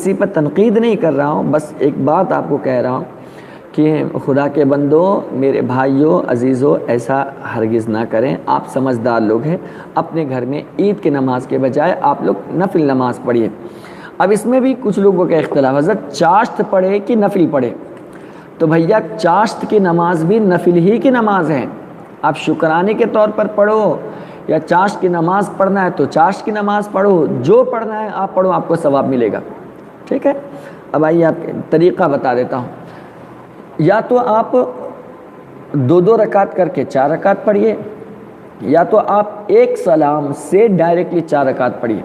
کسی پر تنقید نہیں کر رہا ہوں، بس ایک بات آپ کو کہہ رہا ہوں کہ خدا کے بندو، میرے بھائیوں عزیزوں، ایسا ہرگز نہ کریں۔ آپ سمجھدار لوگ ہیں، اپنے گھر میں عید کی نماز کے بجائے آپ لوگ نفل نماز پڑھیے۔ اب اس میں بھی کچھ لوگوں کا اختلاف، حضرت چاشت پڑھے کہ نفل پڑھے؟ تو بھیا چاشت کی نماز بھی نفل ہی کی نماز ہے، آپ شکرانے کے طور پر پڑھو، یا چاشت کی نماز پڑھنا ہے تو چاشت کی نماز پڑھو، جو پڑھنا ہے آپ پڑھو، آپ کو ثواب ملے گا، ٹھیک ہے۔ اب آئیے آپ طریقہ بتا دیتا ہوں۔ یا تو آپ 2 رکعت کر کے 4 رکعت پڑھیے، یا تو آپ ایک سلام سے ڈائریکٹلی 4 رکعت پڑھیے۔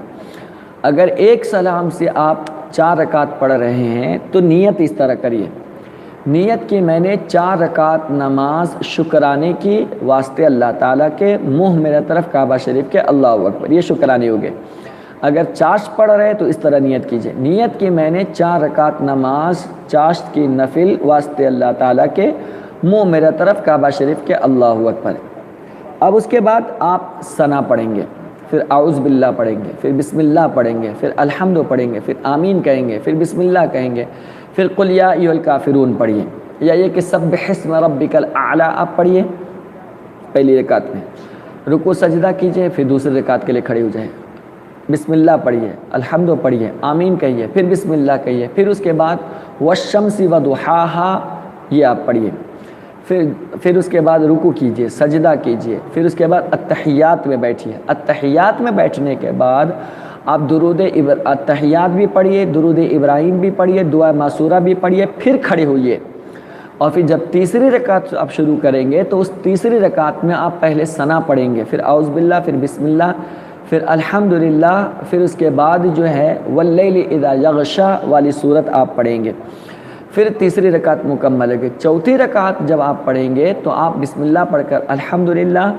اگر ایک سلام سے آپ 4 رکعت پڑھ رہے ہیں تو نیت اس طرح کریے، نیت کہ میں نے 4 رکعت نماز شکرانے کی واسطے اللہ تعالیٰ کے، منہ میرے طرف کعبہ شریف کے، اللہ اکبر، یہ شکرانے ہو گئے۔ اگر چاشت پڑھ رہے تو اس طرح نیت کیجئے، نیت کہ میں نے 4 رکعت نماز چاشت کی نفل واسطے اللہ تعالیٰ کے، منہ میرے طرف کعبہ شریف کے، اللہ اکبر۔ اب اس کے بعد آپ ثنا پڑھیں گے، پھر اعوذ باللہ پڑھیں گے، پھر بسم اللہ پڑھیں گے، پھر الحمد پڑھیں گے، پھر آمین کہیں گے، پھر بسم اللہ کہیں گے، پھر قل یا ایھا الکافرون پڑھیے، یا یہ کہ سبح اسم ربک الاعلی آپ پڑھیے پہلی رکعت میں۔ رکوع سجدہ کیجئے، پھر دوسری رکعت کے لیے کھڑے ہو جائیں، بسم اللہ پڑھیے، الحمد پڑھیے، آمین کہیے، پھر بسم اللہ کہیے، پھر اس کے بعد والشمس وضحاہا یہ آپ پڑھیے، پھر اس کے بعد رکوع کیجئے، سجدہ کیجئے، پھر اس کے بعد التحیات میں بیٹھیے۔ التحیات میں بیٹھنے کے بعد آپ التحیات بھی پڑھیے، درود ابراہیم بھی پڑھیے، دعا معصورہ بھی پڑھیے، پھر کھڑے ہوئیے، اور پھر جب تیسری رکعت آپ شروع کریں گے تو اس تیسری رکعت میں آپ پہلے ثنا پڑھیں گے، پھر اعوذ باللہ، پھر بسم اللہ، پھر الحمدللہ، پھر اس کے بعد جو ہے واللیل اذا یغشا والی صورت آپ پڑھیں گے، پھر تیسری رکعت مکمل ہے۔ چوتھی رکعت جب آپ پڑھیں گے تو آپ بسم اللہ پڑھ کر الحمدللہ،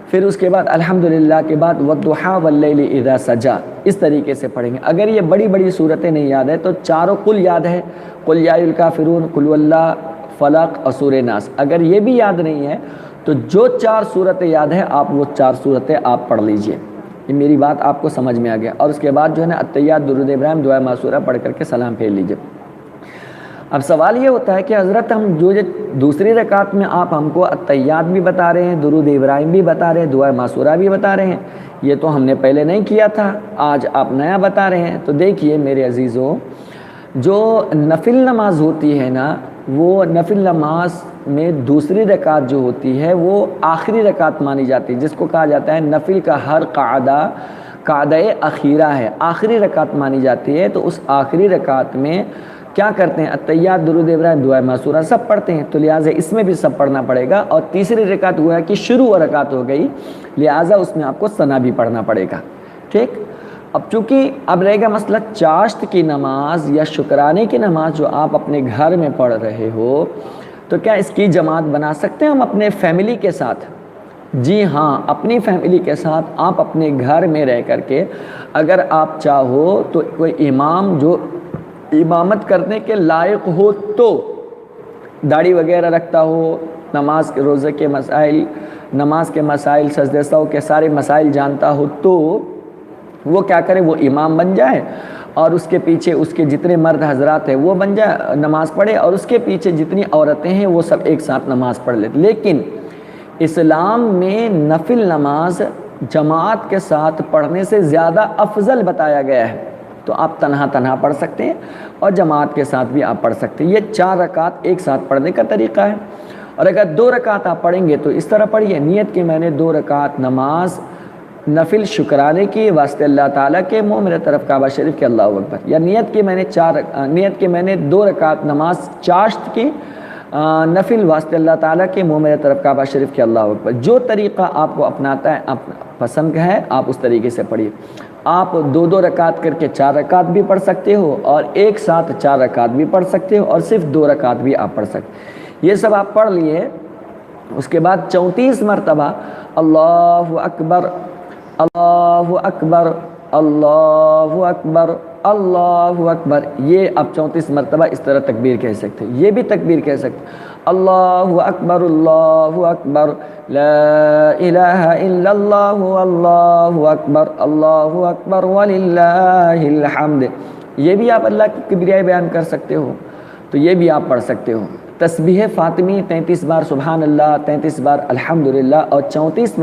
پھر اس کے بعد الحمدللہ کے بعد والضحیٰ واللیل اذا سجا، اس طریقے سے پڑھیں گے۔ اگر یہ بڑی بڑی صورتیں نہیں یاد ہے تو چاروں قل یاد ہے، قل یا ایھا الکافرون، قل واللہ، فلق اور سورہ ناس۔ اگر یہ بھی یاد نہیں ہے تو جو 4 صورتیں یاد ہے آپ وہ 4 صورتیں آپ پڑھ لیجئے۔ یہ میری بات آپ کو سمجھ میں آ گیا، اور اس کے بعد جو ہے نا التحیات، درود ابراہیم، دعا معصورہ پڑھ کر کے سلام پھیر لیجئے۔ اب سوال یہ ہوتا ہے کہ حضرت ہم جو دوسری رکعت میں آپ ہم کو التحیات بھی بتا رہے ہیں، درود ابراہیم بھی بتا رہے ہیں، دعا معصورہ بھی بتا رہے ہیں، یہ تو ہم نے پہلے نہیں کیا تھا، آج آپ نیا بتا رہے ہیں۔ تو دیکھیے میرے عزیزوں، جو نفل نماز ہوتی ہے نا، وہ نفل نماز میں دوسری رکعت جو ہوتی ہے وہ آخری رکعت مانی جاتی ہے، جس کو کہا جاتا ہے نفل کا ہر قعدہ اخیرہ ہے، آخری رکعت مانی جاتی ہے۔ تو اس آخری رکعت میں کیا کرتے ہیں؟ التحیات، درود ابراہیم، دعا معصورہ سب پڑھتے ہیں، تو لہٰذا اس میں بھی سب پڑھنا پڑے گا۔ اور تیسری رکعت ہوا کہ شروع رکعت ہو گئی، لہٰذا اس میں آپ کو ثنا بھی پڑھنا پڑے گا، ٹھیک۔ اب چونکہ اب رہے گا مسئلہ چاشت کی نماز یا شکرانے کی نماز جو آپ اپنے گھر میں پڑھ رہے ہو، تو کیا اس کی جماعت بنا سکتے ہیں ہم اپنے فیملی کے ساتھ؟ جی ہاں، اپنی فیملی کے ساتھ آپ اپنے گھر میں رہ کر کے اگر آپ چاہو تو کوئی امام جو امامت کرنے کے لائق ہو، تو داڑھی وغیرہ رکھتا ہو، نماز کے روزے کے مسائل، نماز کے مسائل، سجدہ سہو کے سارے مسائل جانتا ہو، تو وہ کیا کرے، وہ امام بن جائے، اور اس کے پیچھے اس کے جتنے مرد حضرات ہیں وہ بن جائے، نماز پڑھے، اور اس کے پیچھے جتنی عورتیں ہیں وہ سب ایک ساتھ نماز پڑھ لیتے۔ لیکن اسلام میں نفل نماز جماعت کے ساتھ پڑھنے سے زیادہ افضل بتایا گیا ہے، تو آپ تنہا پڑھ سکتے ہیں اور جماعت کے ساتھ بھی آپ پڑھ سکتے ہیں۔ یہ 4 رکعت ایک ساتھ پڑھنے کا طریقہ ہے۔ اور اگر 2 رکعت آپ پڑھیں گے تو اس طرح پڑھیے، نیت کہ میں نے 2 رکعت نماز نفل شکرانے کی واسطے اللہ تعالیٰ کے، منہ میرے طرف کعبہ شریف کے، اللہ اکبر، یا نیت کہ میں نے 2 رکعت نماز چاشت کی نفل واسطے اللہ تعالیٰ کے، منہ میرے طرف کعبہ شریف کے، اللہ اکبر۔ جو طریقہ آپ کو اپناتا ہے، پسند ہے، آپ اس طریقے سے پڑھیے۔ آپ 2 رکعت کر کے 4 رکعت بھی پڑھ سکتے ہو، اور ایک ساتھ 4 رکعت بھی پڑھ سکتے ہو، اور صرف 2 رکعت بھی آپ پڑھ سکتے ہیں۔ یہ سب آپ پڑھ لیے، اس کے بعد 34 مرتبہ اللہ اکبر، اللہ اکبر، اللہ اکبر، اللہ اکبر، یہ آپ 34 مرتبہ اس طرح تکبیر کہہ سکتے ہیں۔ یہ بھی تکبیر کہہ سکتے ہیں، اللہ اکبر، اللہ اکبر، لا الہ الا اللہ، اللہ اکبر، اللہ اکبر وللہ الحمد، یہ بھی آپ اللہ کی کبریائی بیان کر سکتے ہو تو یہ بھی آپ پڑھ سکتے ہو۔ تسبیح فاطمی 33 بار سبحان اللہ، 33 بار الحمدللہ اور 34